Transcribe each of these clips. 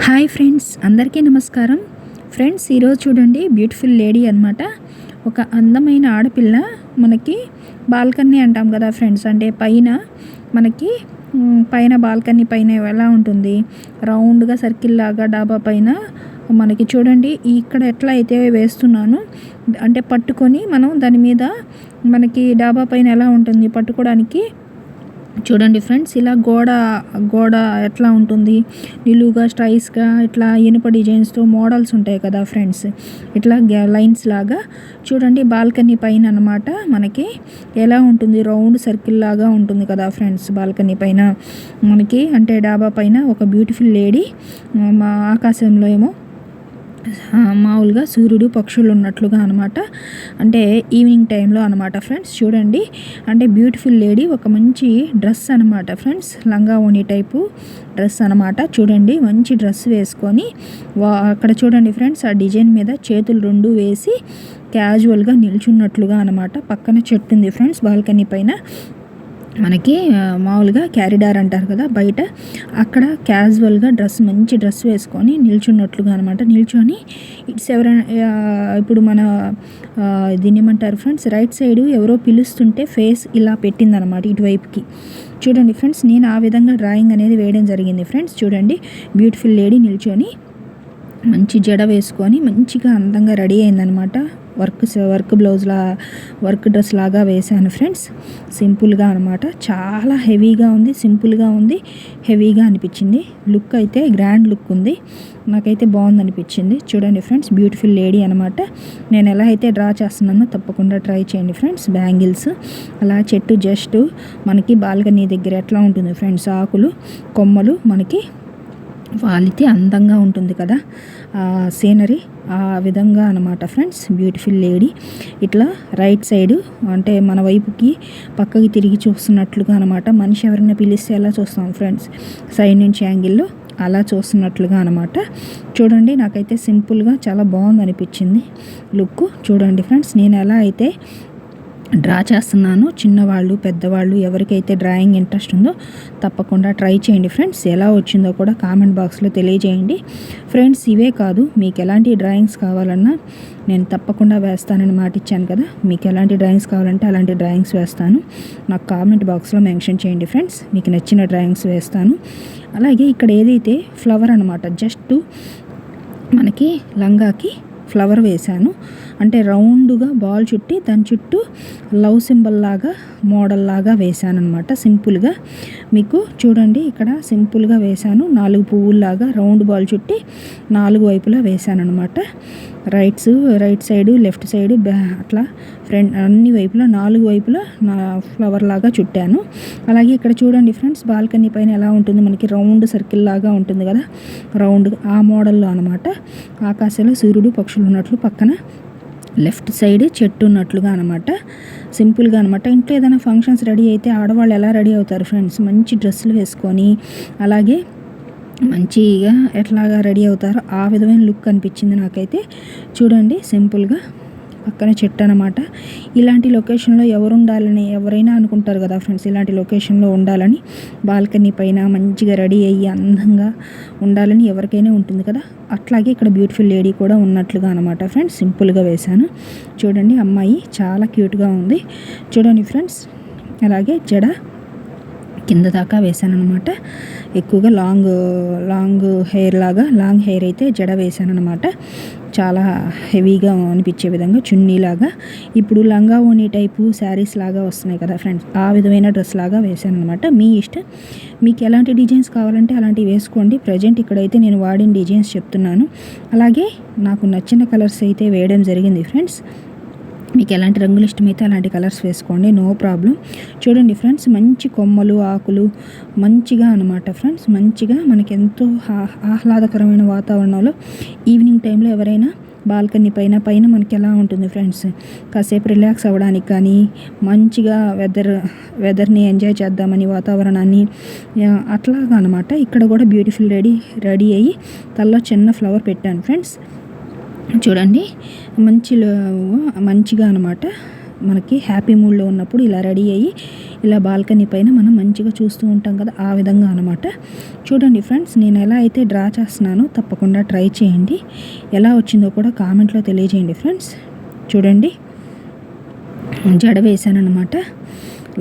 Hi friends, అందరికీ నమస్కారం. Friends, ఈరోజు చూడండి బ్యూటిఫుల్ లేడీ అనమాట. ఒక అందమైన ఆడపిల్ల మనకి బాల్కనీ అంటాం కదా ఫ్రెండ్స్, అంటే పైన మనకి పైన బాల్కనీ పైన ఎలా ఉంటుంది, రౌండ్గా సర్కిల్ లాగా డాబా పైన మనకి చూడండి ఇక్కడ ఎట్లా అయితే వేస్తున్నాను అంటే పట్టుకొని మనం దాని మీద మనకి డాబా పైన ఎలా ఉంటుంది పట్టుకోవడానికి చూడండి ఫ్రెండ్స్. ఇలా గోడ ఎట్లా ఉంటుంది, నిలువుగా స్ట్రైట్స్గా ఇట్లా ఇనుప డిజైన్స్తో మోడల్స్ ఉంటాయి కదా ఫ్రెండ్స్, ఇట్లా లైన్స్ లాగా చూడండి బాల్కనీ పైన అనమాట. మనకి ఎలా ఉంటుంది, రౌండ్ సర్కిల్ లాగా ఉంటుంది కదా ఫ్రెండ్స్ బాల్కనీ పైన మనకి, అంటే డాబా పైన ఒక బ్యూటిఫుల్ లేడీ. మా ఆకాశంలో ఏమో మామూలుగా సూర్యుడు పక్షులు ఉన్నట్లుగా అనమాట, అంటే ఈవినింగ్ టైంలో అనమాట ఫ్రెండ్స్. చూడండి అంటే బ్యూటిఫుల్ లేడీ, ఒక మంచి డ్రెస్ అనమాట ఫ్రెండ్స్, లంగా ఓణి టైపు డ్రెస్ అనమాట. చూడండి మంచి డ్రెస్ వేసుకొని అక్కడ చూడండి ఫ్రెండ్స్, ఆ డిజైన్ మీద చేతులు రెండు వేసి క్యాజువల్గా నిల్చున్నట్లుగా అనమాట. పక్కన చెట్టు ఉంది ఫ్రెండ్స్ బాల్కనీ పైన మనకి, మామూలుగా క్యారిడార్ అంటారు కదా బయట, అక్కడ క్యాజువల్గా మంచి డ్రెస్ వేసుకొని నిల్చున్నట్లుగా అనమాట. నిల్చొని ఇట్స్ ఎవరైనా ఇప్పుడు మన దీన్ని ఏమంటారు ఫ్రెండ్స్, రైట్ సైడ్ ఎవరో పిలుస్తుంటే ఫేస్ ఇలా పెట్టిందనమాట ఇటువైపుకి. చూడండి ఫ్రెండ్స్, నేను ఆ విధంగా డ్రాయింగ్ అనేది వేయడం జరిగింది ఫ్రెండ్స్. చూడండి బ్యూటిఫుల్ లేడీ నిల్చొని మంచి జడ వేసుకొని మంచిగా అందంగా రెడీ అయిందనమాట. వర్క్ బ్లౌజ్లా వర్క్ డ్రెస్ లాగా వేశాను ఫ్రెండ్స్, సింపుల్గా అనమాట. చాలా హెవీగా ఉంది, సింపుల్గా ఉంది, హెవీగా అనిపించింది. లుక్ అయితే గ్రాండ్ లుక్ ఉంది, నాకైతే బాగుంది అనిపించింది. చూడండి ఫ్రెండ్స్, బ్యూటిఫుల్ లేడీ అనమాట. నేను ఎలా అయితే డ్రా చేస్తున్నానో తప్పకుండా ట్రై చేయండి ఫ్రెండ్స్. బ్యాంగిల్స్ అలా చెట్టు జస్ట్ మనకి బాల్కనీ దగ్గర ఎట్లా ఉంటుంది ఫ్రెండ్స్, ఆకులు కొమ్మలు మనకి వాలితే అందంగా ఉంటుంది కదా సీనరీ, ఆ విధంగా అనమాట ఫ్రెండ్స్. బ్యూటిఫుల్ లేడీ ఇట్లా రైట్ సైడ్ అంటే మన వైపుకి పక్కకి తిరిగి చూస్తున్నట్లుగా అనమాట. మనిషి ఎవరైనా పిలిస్తే ఎలా చూస్తాం ఫ్రెండ్స్, సైడ్ నుంచి యాంగిల్లో అలా చూస్తున్నట్లుగా అనమాట. చూడండి నాకైతే సింపుల్గా చాలా బాగుంది అనిపించింది లుక్. చూడండి ఫ్రెండ్స్, నేను ఎలా అయితే డ్రా చేస్తున్నాను, చిన్నవాళ్ళు పెద్దవాళ్ళు ఎవరికైతే డ్రాయింగ్ ఇంట్రెస్ట్ ఉందో తప్పకుండా ట్రై చేయండి ఫ్రెండ్స్. ఎలా వచ్చిందో కూడా కామెంట్ బాక్స్లో తెలియజేయండి ఫ్రెండ్స్. ఇవే కాదు, మీకు ఎలాంటి డ్రాయింగ్స్ కావాలన్నా నేను తప్పకుండా వేస్తానని మాట ఇచ్చాను కదా. మీకు ఎలాంటి డ్రాయింగ్స్ కావాలంటే అలాంటి డ్రాయింగ్స్ వేస్తాను, నాకు కామెంట్ బాక్స్లో మెన్షన్ చేయండి ఫ్రెండ్స్. మీకు నచ్చిన డ్రాయింగ్స్ వేస్తాను. అలాగే ఇక్కడ ఏదైతే ఫ్లవర్ అనమాట, జస్ట్ మనకి లంగాకి ఫ్లవర్ వేశాను, అంటే రౌండ్గా బాల్ చుట్టి దాని చుట్టూ లవ్ సింబల్ లాగా మోడల్ లాగా వేశాను అనమాట. సింపుల్గా మీకు చూడండి ఇక్కడ సింపుల్గా వేశాను, 4 పువ్వుల్లాగా రౌండ్ బాల్ చుట్టి 4 వైపులా వేశాను అనమాట. రైట్ సైడు లెఫ్ట్ సైడు అట్లా ఫ్రంట్ అన్ని వైపులా 4 వైపులా ఫ్లవర్ లాగా చుట్టాను. అలాగే ఇక్కడ చూడండి ఫ్రెండ్స్, బాల్కనీ పైన ఎలా ఉంటుంది మనకి, రౌండ్ సర్కిల్ లాగా ఉంటుంది కదా, రౌండ్ ఆ మోడల్లో అనమాట. ఆకాశంలో సూర్యుడు పక్షులు ఉన్నట్లు, పక్కన లెఫ్ట్ సైడ్ చెట్టు ఉన్నట్లుగా అనమాట. సింపుల్గా అనమాట. ఇంట్లో ఏదైనా ఫంక్షన్స్ రెడీ అయితే ఆడవాళ్ళు ఎలా రెడీ అవుతారు ఫ్రెండ్స్, మంచి డ్రెస్సులు వేసుకొని అలాగే మంచిగా ఎట్లాగా రెడీ అవుతారో ఆ విధమైన లుక్ అనిపించింది నాకైతే. చూడండి సింపుల్గా పక్కన చెట్టు అనమాట. ఇలాంటి లొకేషన్లో ఎవరైనా అనుకుంటారు కదా ఫ్రెండ్స్, ఇలాంటి లొకేషన్లో ఉండాలని, బాల్కనీ పైన మంచిగా రెడీ అయ్యి అందంగా ఉండాలని ఎవరికైనా ఉంటుంది కదా. అట్లాగే ఇక్కడ బ్యూటిఫుల్ లేడీ కూడా ఉన్నట్లుగా అనమాట ఫ్రెండ్స్. సింపుల్గా వేశాను. చూడండి అమ్మాయి చాలా క్యూట్గా ఉంది. చూడండి ఫ్రెండ్స్, అలాగే జడ కింద దాకా వేసాను అనమాట. ఎక్కువగా లాంగ్ హెయిర్ లాగా, లాంగ్ హెయిర్ అయితే జడ వేసాను అనమాట. చాలా హెవీగా అనిపించే విధంగా చున్నీలాగా, ఇప్పుడు లంగా ఓణి టైపు శారీస్ లాగా వస్తున్నాయి కదా ఫ్రెండ్స్, ఆ విధమైన డ్రెస్ లాగా వేసాను అనమాట. మీ ఇష్టం, మీకు ఎలాంటి డిజైన్స్ కావాలంటే అలాంటివి వేసుకోండి. ప్రజెంట్ ఇక్కడైతే నేను వాడిన డిజైన్స్ చెప్తున్నాను. అలాగే నాకు నచ్చిన కలర్స్ అయితే వేయడం జరిగింది ఫ్రెండ్స్. మీకు ఎలాంటి రంగులు ఇష్టమైతే అలాంటి కలర్స్ వేసుకోండి, నో ప్రాబ్లం. చూడండి ఫ్రెండ్స్, మంచి కొమ్మలు ఆకులు మంచిగా అనమాట ఫ్రెండ్స్. మంచిగా మనకి ఎంతో ఆహ్లాదకరమైన వాతావరణంలో ఈవినింగ్ టైంలో ఎవరైనా బాల్కనీ పైన మనకి ఎలా ఉంటుంది ఫ్రెండ్స్, కాసేపు రిలాక్స్ అవ్వడానికి కానీ, మంచిగా వెదర్ని ఎంజాయ్ చేద్దామని వాతావరణాన్ని అట్లాగా అనమాట. ఇక్కడ కూడా బ్యూటిఫుల్ రెడీ అయ్యి తల్లో చిన్న ఫ్లవర్ పెట్టాను ఫ్రెండ్స్. చూడండి మంచిగా అనమాట. మనకి హ్యాపీ మూడ్లో ఉన్నప్పుడు ఇలా రెడీ అయ్యి ఇలా బాల్కనీ పైన మనం మంచిగా చూస్తూ ఉంటాం కదా, ఆ విధంగా అనమాట. చూడండి ఫ్రెండ్స్, నేను ఎలా అయితే డ్రా చేస్తున్నానో తప్పకుండా ట్రై చేయండి. ఎలా వచ్చిందో కూడా కామెంట్లో తెలియజేయండి ఫ్రెండ్స్. చూడండి, జడ వేసాను అనమాట,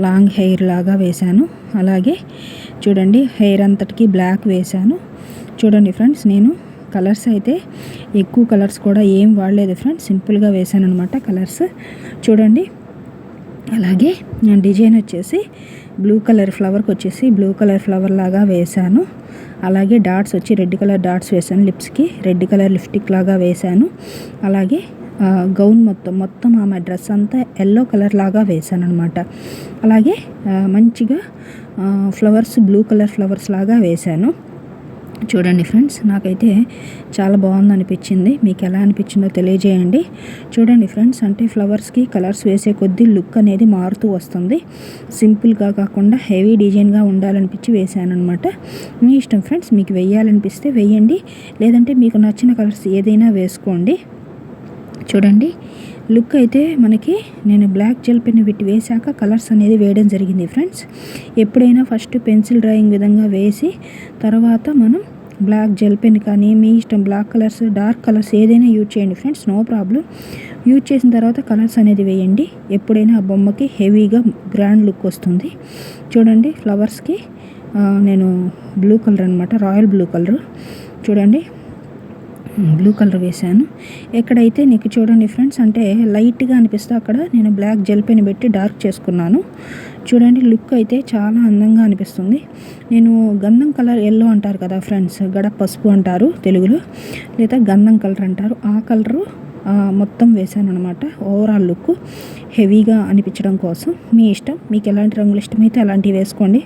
లాంగ్ హెయిర్ లాగా వేశాను. అలాగే చూడండి, హెయిర్ అంతటికి బ్లాక్ వేశాను. చూడండి ఫ్రెండ్స్, నేను కలర్స్ అయితే ఎక్కువ కలర్స్ కూడా ఏం వాడలేదు ఫ్రెండ్స్, సింపుల్గా వేసాను అనమాట కలర్స్. చూడండి, అలాగే నేను డిజైన్ వచ్చేసి బ్లూ కలర్ ఫ్లవర్కి వచ్చేసి బ్లూ కలర్ ఫ్లవర్ లాగా వేశాను. అలాగే డాట్స్ వచ్చి రెడ్ కలర్ డాట్స్ వేశాను, లిప్స్కి రెడ్ కలర్ లిప్స్టిక్ లాగా వేశాను. అలాగే గౌన్ మొత్తం ఆమె డ్రెస్ అంతా ఎల్లో కలర్ లాగా వేశాను అనమాట. అలాగే మంచిగా ఫ్లవర్స్ బ్లూ కలర్ ఫ్లవర్స్ లాగా వేశాను. చూడండి ఫ్రెండ్స్, నాకైతే చాలా బాగుంది అనిపించింది. మీకు ఎలా అనిపించిందో తెలియజేయండి. చూడండి ఫ్రెండ్స్, అంటే ఫ్లవర్స్కి కలర్స్ వేసే కొద్దీ లుక్ అనేది మారుతూ వస్తుంది. సింపుల్గా కాకుండా హెవీ డిజైన్గా ఉండాలనిపించి వేసాను అనమాట. మీ ఇష్టం ఫ్రెండ్స్, మీకు వేయాలనిపిస్తే వేయండి, లేదంటే మీకు నచ్చిన కలర్స్ ఏదైనా వేసుకోండి. చూడండి, లుక్ అయితే మనకి నేను బ్లాక్ జెల్ పెన్ పెట్టి వేసాక కలర్స్ అనేది వేయడం జరిగింది ఫ్రెండ్స్. ఎప్పుడైనా ఫస్ట్ పెన్సిల్ డ్రాయింగ్ విధంగా వేసి తర్వాత మనం బ్లాక్ జెల్ పెన్ కానీ మీ ఇష్టం బ్లాక్ కలర్స్ డార్క్ కలర్స్ ఏదైనా యూజ్ చేయండి ఫ్రెండ్స్, నో ప్రాబ్లం. యూజ్ చేసిన తర్వాత కలర్స్ అనేది వేయండి. ఎప్పుడైనా ఆ బొమ్మకి హెవీగా గ్రాండ్ లుక్ వస్తుంది. చూడండి, ఫ్లవర్స్కి నేను బ్లూ కలర్ అనమాట, రాయల్ బ్లూ కలర్. చూడండి, బ్లూ కలర్ వేశాను. ఎక్కడైతే నీకు చూడండి ఫ్రెండ్స్, అంటే లైట్గా అనిపిస్తే అక్కడ నేను బ్లాక్ జెల్ పెన్ పెట్టి డార్క్ చేసుకున్నాను. చూడండి, లుక్ అయితే చాలా అందంగా అనిపిస్తుంది. నేను గంధం కలర్ ఎల్లో అంటారు కదా ఫ్రెండ్స్, గడప పసుపు అంటారు తెలుగులో, లేదా గంధం కలర్ అంటారు, ఆ కలరు మొత్తం వేసాను అనమాట. ఓవరాల్ లుక్ హెవీగా అనిపించడం కోసం మీ ఇష్టం, మీకు ఎలాంటి రంగులు ఇష్టమైతే అలాంటివి వేసుకోండి.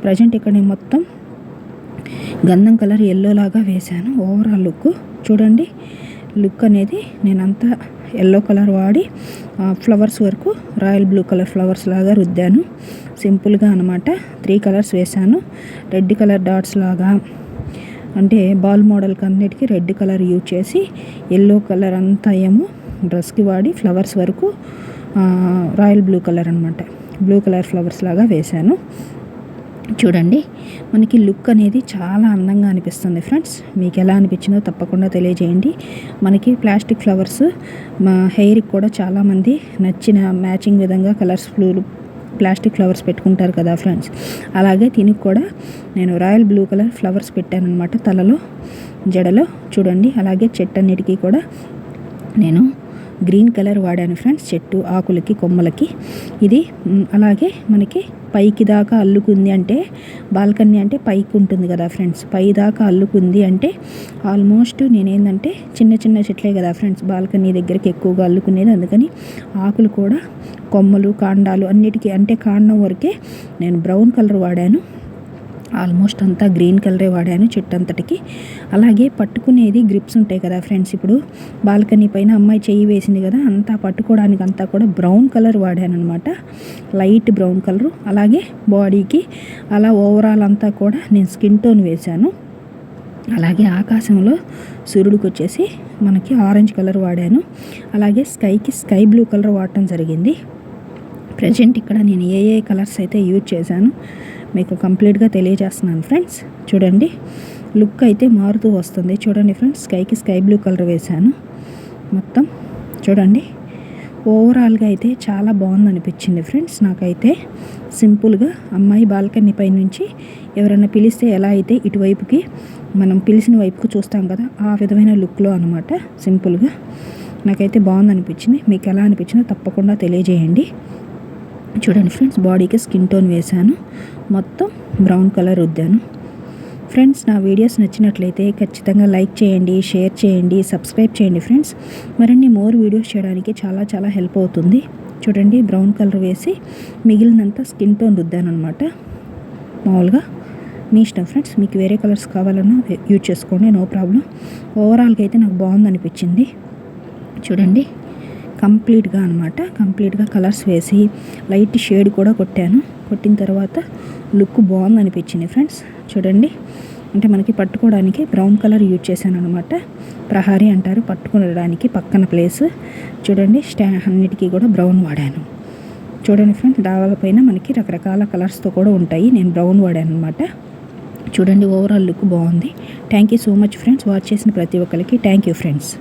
ప్రజెంట్ ఇక్కడ నేను మొత్తం గంధం కలర్ ఎల్లో లాగా వేశాను. ఓవరాల్ లుక్ చూడండి, లుక్ అనేది నేనంతా ఎల్లో కలర్ వాడి ఫ్లవర్స్ వరకు రాయల్ బ్లూ కలర్ ఫ్లవర్స్ లాగా రుద్దాను. సింపుల్గా అనమాట. 3 కలర్స్ వేశాను. రెడ్ కలర్ డాట్స్ లాగా, అంటే బాల్ మోడల్కి అన్నిటికీ రెడ్ కలర్ యూజ్ చేసి ఎల్లో కలర్ అంతా ఏమో డ్రెస్కి వాడి ఫ్లవర్స్ వరకు రాయల్ బ్లూ కలర్ అనమాట, బ్లూ కలర్ ఫ్లవర్స్ లాగా వేశాను. చూడండి, మనకి లుక్ అనేది చాలా అందంగా అనిపిస్తుంది ఫ్రెండ్స్. మీకు ఎలా అనిపించిందో తప్పకుండా తెలియజేయండి. మనకి ప్లాస్టిక్ ఫ్లవర్స్ మా హెయిర్కి కూడా చాలామంది నచ్చిన మ్యాచింగ్ విధంగా కలర్స్ఫుల్ ప్లాస్టిక్ ఫ్లవర్స్ పెట్టుకుంటారు కదా ఫ్రెండ్స్, అలాగే దీనికి కూడా నేను రాయల్ బ్లూ కలర్ ఫ్లవర్స్ పెట్టాను అనమాట తలలో, జడలో. చూడండి, అలాగే చెట్టు అన్నిటికీ కూడా నేను గ్రీన్ కలర్ వాడాను ఫ్రెండ్స్, చెట్టు ఆకులకి కొమ్మలకి. ఇది అలాగే మనకి పైకి దాకా అల్లుకుంది, అంటే బాల్కనీ అంటే పైకి ఉంటుంది కదా ఫ్రెండ్స్, పై దాకా అల్లుకుంది అంటే ఆల్మోస్ట్ నేనేందంటే చిన్న చిన్న చెట్లే కదా ఫ్రెండ్స్ బాల్కనీ దగ్గరికి ఎక్కువగా అల్లుకునేది. అందుకని ఆకులు కూడా కొమ్మలు కాండాలు అన్నిటికీ, అంటే కాండం వరకే నేను బ్రౌన్ కలర్ వాడాను. ఆల్మోస్ట్ అంతా గ్రీన్ కలరే వాడాను చెట్టు అంతటికి. అలాగే పట్టుకునేది గ్రిప్స్ ఉంటాయి కదా ఫ్రెండ్స్, ఇప్పుడు బాల్కనీ పైన అమ్మాయి చెయ్యి వేసింది కదా, అంతా పట్టుకోవడానికి అంతా కూడా బ్రౌన్ కలర్ వాడాను అనమాట, లైట్ బ్రౌన్ కలరు. అలాగే బాడీకి అలా ఓవరాల్ అంతా కూడా నేను స్కిన్ టోన్ వేశాను. అలాగే ఆకాశంలో సూర్యుడికి వచ్చేసి మనకి ఆరెంజ్ కలర్ వాడాను. అలాగే స్కైకి స్కై బ్లూ కలర్ వాడటం జరిగింది. ప్రజెంట్ ఇక్కడ నేను ఏ కలర్స్ అయితే యూజ్ చేశాను మీకు కంప్లీట్గా తెలియజేస్తున్నాను ఫ్రెండ్స్. చూడండి, లుక్ అయితే మారుతూ వస్తుంది. చూడండి ఫ్రెండ్స్, స్కైకి స్కై బ్లూ కలర్ వేశాను మొత్తం. చూడండి, ఓవరాల్గా అయితే చాలా బాగుంది అనిపించింది ఫ్రెండ్స్ నాకైతే. సింపుల్గా అమ్మాయి బాల్కనీ పై నుంచి ఎవరైనా పిలిస్తే ఎలా అయితే ఇటువైపుకి మనం పిలిచిన వైపుకు చూస్తాం కదా, ఆ విధమైన లుక్లో అనమాట. సింపుల్గా నాకైతే బాగుంది అనిపించింది. మీకు ఎలా అనిపించిందో తప్పకుండా తెలియజేయండి. చూడండి ఫ్రెండ్స్, బాడీకి స్కిన్ టోన్ వేశాను, మొత్తం బ్రౌన్ కలర్ రుద్దాను. ఫ్రెండ్స్, నా వీడియోస్ నచ్చినట్లయితే ఖచ్చితంగా లైక్ చేయండి, షేర్ చేయండి, సబ్స్క్రైబ్ చేయండి ఫ్రెండ్స్. మరిన్ని మోర్ వీడియోస్ చేయడానికి చాలా చాలా హెల్ప్ అవుతుంది. చూడండి, బ్రౌన్ కలర్ వేసి మిగిలినంత స్కిన్ టోన్ రుద్దాను అనమాట. మామూలుగా మీ ఇష్టం ఫ్రెండ్స్, మీకు వేరే కలర్స్ కావాలన్నా యూజ్ చేసుకోండి, నో ప్రాబ్లం. ఓవరాల్గా అయితే నాకు బాగుంది అనిపించింది. చూడండి, కంప్లీట్గా అనమాట, కంప్లీట్గా కలర్స్ వేసి లైట్ షేడ్ కూడా కొట్టాను. కొట్టిన తర్వాత లుక్ బాగుంది అనిపించింది ఫ్రెండ్స్. చూడండి, అంటే మనకి పట్టుకోవడానికి బ్రౌన్ కలర్ యూజ్ చేశాను అనమాట. ప్రహారీ అంటారు పట్టుకోవడానికి పక్కన ప్లేస్. చూడండి, అన్నిటికీ కూడా బ్రౌన్ వాడాను. చూడండి ఫ్రెండ్స్, డాబాల పైన మనకి రకరకాల కలర్స్తో కూడా ఉంటాయి. నేను బ్రౌన్ వాడాను అనమాట. చూడండి, ఓవరాల్ లుక్ బాగుంది. Thank you so much friends. Watch చేసిన ప్రతి ఒక్కరికి థ్యాంక్ యూ ఫ్రెండ్స్.